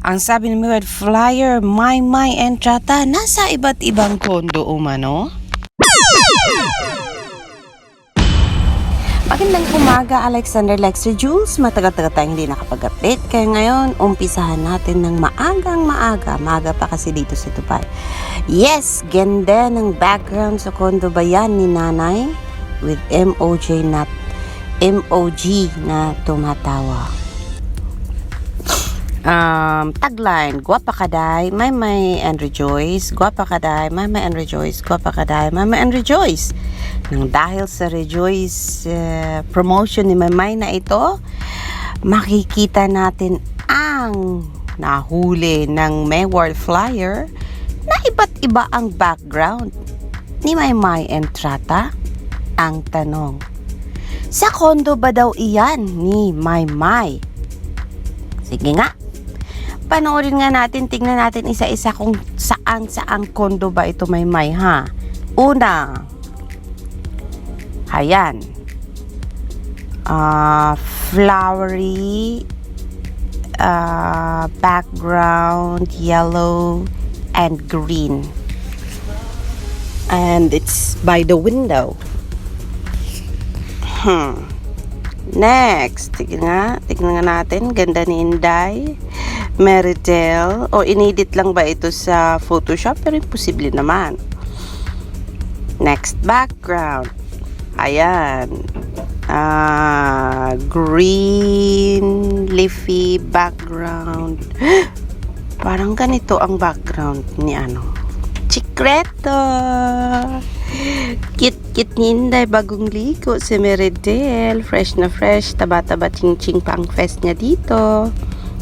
Ang sabi ni Mirror Flyer, Maymay and Chata nasa iba't ibang kondo umano. Magandang umaga, Alexander Lexter Jules. Matagal-tagal tayong hindi nakapag-update. Kaya ngayon, umpisahan natin ng maaga. Maaga pa kasi dito sa Dubai. Yes, ganda ng background sa kondo ba yan ni Nanay? With MOG na tumatawa. Tagline, guwapa kaday, Maymay and rejoice, guwapa kaday, Maymay and rejoice, guwapa kaday, Maymay and rejoice. Nang dahil sa rejoice promotion ni Maymay na ito, makikita natin ang nahuli ng Mayward Flyer na iba't iba ang background ni Maymay and Trata. Ang tanong, sa kondo ba daw iyan ni Maymay? Sige nga, panoorin nga natin, tingnan natin isa-isa kung saan kondo ba ito Maymay, ha? Una, ayan, flowery background, yellow and green, and it's by the window. Next, tignan nga natin, ganda ni Inday Meridel, o inedit lang ba ito sa Photoshop, pero imposible naman. Next, background, ayan, green leafy background. Parang ganito ang background ni Chikreto. Kit ni Inday, bagong ligo si Meridel, fresh na fresh, taba-taba ching-ching pa ang fest niya dito.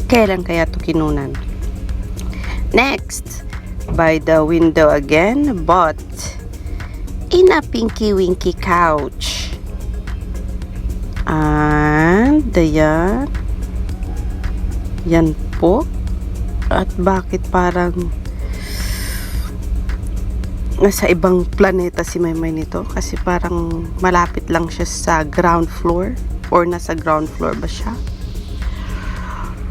Kailan kaya to kinunan? Next, by the window again, but in a pinky-winky couch. And yan po. At bakit parang nasa ibang planeta si Maymay nito, kasi parang malapit lang siya sa ground floor, or nasa ground floor ba siya?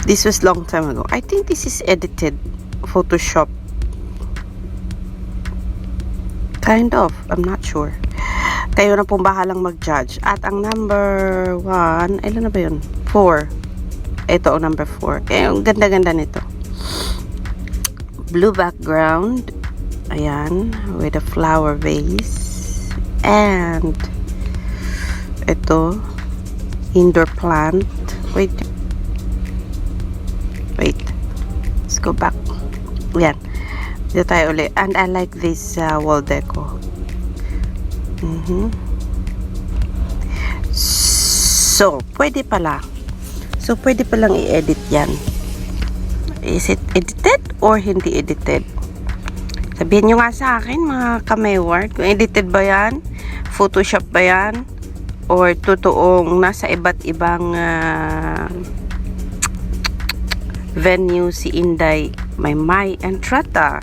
This was long time ago. I think this is edited Photoshop, kind of, I'm not sure. Kayo na pong bahalang mag-judge. At ang number 1, ilan na ba yun? 4. Ito ang number 4. Ang ganda-ganda nito. Blue background, ayan, with a flower vase, and ito, indoor plant. Wait, let's go back. Ayan, dito tayo ulit. And I like this wall deco. So pwede palang i-edit yan. Is it edited or hindi edited? Sabihin nyo nga sa akin, mga ka-Mayward, kung edited ba yan, Photoshop ba yan, or totoong nasa iba't ibang venue si Inday Maymay and Trata.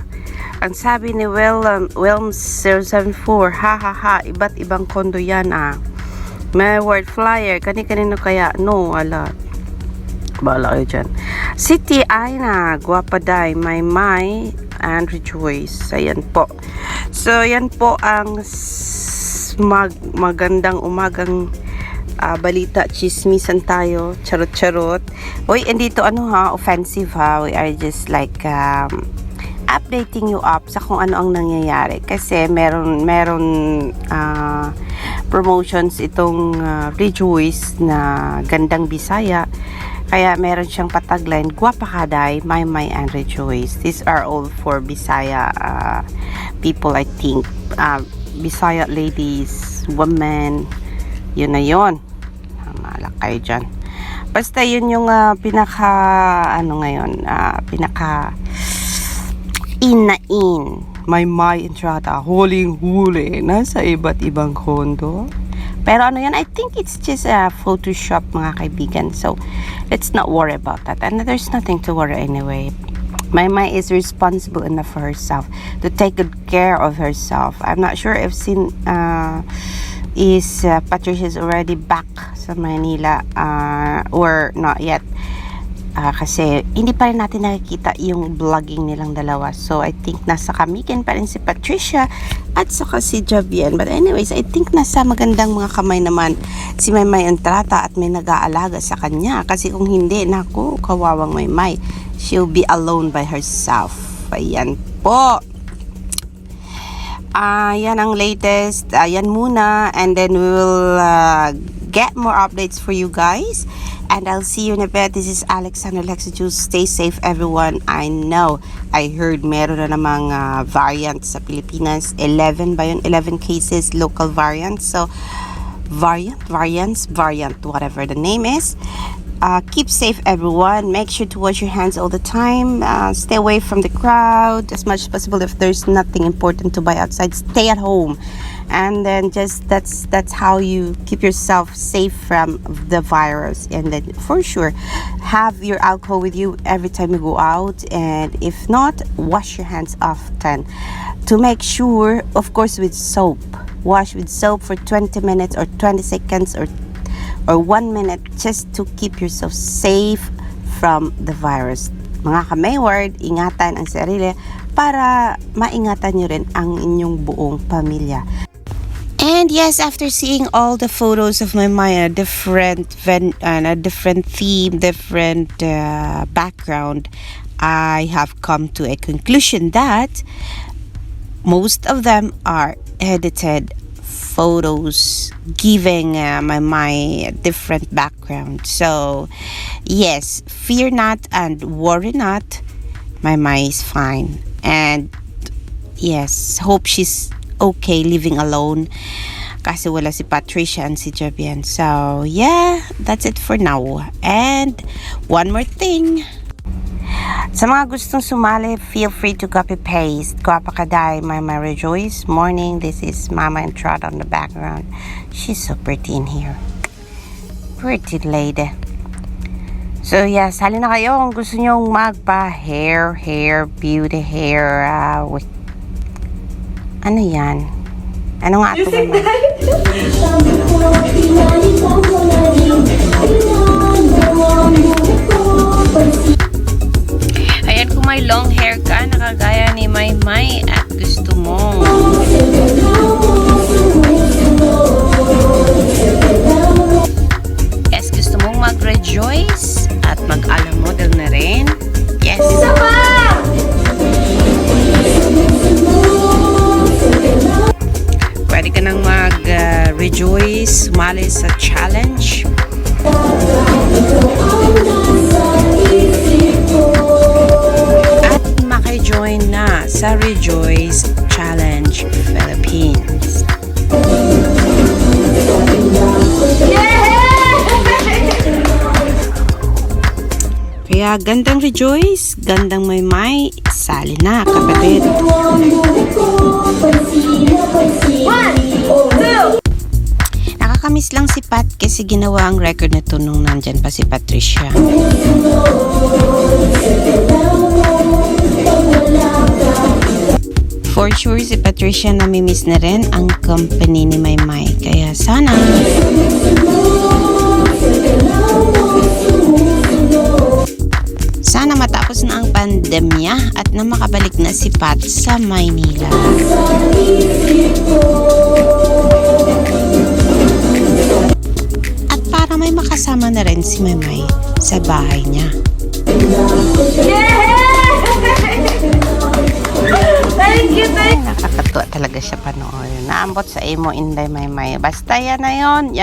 Ang sabi ni Welms074, ha, iba't ibang kondo yan Mayward Flyer, kanino kaya? No, wala. Bahala kayo dyan. City ay na, guwapa day, Maymay and rejoice. Ayan po. So, yan po ang magandang umagang balita. Chismisan tayo. Charot. Uy, andito offensive ha. We are just like updating you up sa kung ano ang nangyayari. Kasi meron promotions itong rejoice na gandang Bisaya. Kaya meron siyang patagline, guwapa kaday, Maymay and rejoice. These are all for Bisaya people, I think. Bisaya ladies, women, yun na yun. Malak kayo dyan. Basta yun yung pinaka in. Maymay and Trata, huling-huli, nasa iba't ibang kondo. Pero yan, I think it's just a Photoshop, mga kaibigan. So, let's not worry about that. And there's nothing to worry anyway. Maymay is responsible enough for herself to take good care of herself. I'm not sure if Patricia is already back sa Manila or not yet. Kasi hindi pa rin natin nakikita yung vlogging nilang dalawa. So I think nasa Kamikin pa rin si Patricia at saka si Javian. But anyways, I think nasa magandang mga kamay naman si Maymay Entrata at may nag-aalaga sa kanya. Kasi kung hindi, naku, kawawang Maymay. She'll be alone by herself. Ayan po. Yan ang latest. Yan muna. And then we will get more updates for you guys. And I'll see you in a bit. This is Alexander Lexijus. Stay safe, everyone. I know, I heard meron na namang variant sa Pilipinas. 11 ba yun? 11 cases, local variants. So, variants, whatever the name is. Keep safe, everyone. Make sure to wash your hands all the time. Stay away from the crowd as much as possible. If there's nothing important to buy outside, stay at home. And then just that's how you keep yourself safe from the virus. And then for sure, have your alcohol with you every time you go out. And if not, wash your hands often. To make sure, of course, with soap. Wash with soap for 20 minutes or 20 seconds or 1 minute just to keep yourself safe from the virus. Mga ka-Mayward, ingatan ang sarili para maingatan nyo rin ang inyong buong pamilya. And yes, after seeing all the photos of Maymay, a different theme, different background, I have come to a conclusion that most of them are edited photos giving my different background. So yes, fear not and worry not. Maymay is fine, and yes, hope she's okay living alone kasi wala si Patricia and si Javian. So yeah, that's it for now. And one more thing, sa mga gustong sumali, feel free to copy paste. Guwapa Kaday, Maymay Rejoice. Morning, this is Mama Entrata on the background. She's so pretty in here. Pretty lady. So yeah, sali na kayo kung gusto nyong magpa beauty hair with ano yan? Ano nga ito naman? Ayan, kung may long hair ka, nakagaya ni Maymay at gusto mo yes, gusto mong mag-rejoice at mag-alam model na rin. Yes. Pwede ka nang mag-rejoice, sumali sa challenge. At maki-join na sa Rejoice Challenge Philippines. Kaya gandang Rejoice, gandang Maymay, sali na kapatid. Nakakamiss lang si Pat kasi ginawa ang record nito nung nandyan pa si Patricia. For sure si Patricia namimiss na rin ang company ni Maymay. Kaya sana matapos na ang pandemya at na makabalik na si Pat sa Maynila. At para may makasama na rin si Maymay sa bahay niya. Thank you. Nakakatuwa talaga siya panoorin. Naambot sa imo, Inday Maymay. Basta yan na yon.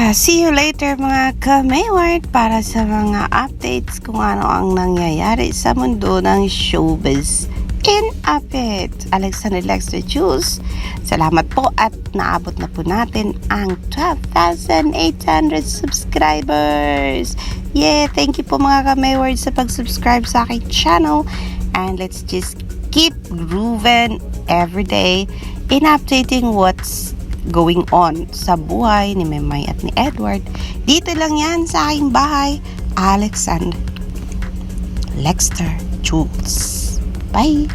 See you later mga ka-Mayward para sa mga updates kung ano ang nangyayari sa mundo ng showbiz in a bit. Alexander Lexijus, salamat po at naabot na po natin ang 12,800 subscribers. Yeah, thank you po mga ka-Mayward sa pag-subscribe sa aking channel, and let's just keep grooving every day in updating what's going on sa buhay ni Maymay at ni Edward. Dito lang yan sa aking bahay. Alexander Lexter Jules. Bye!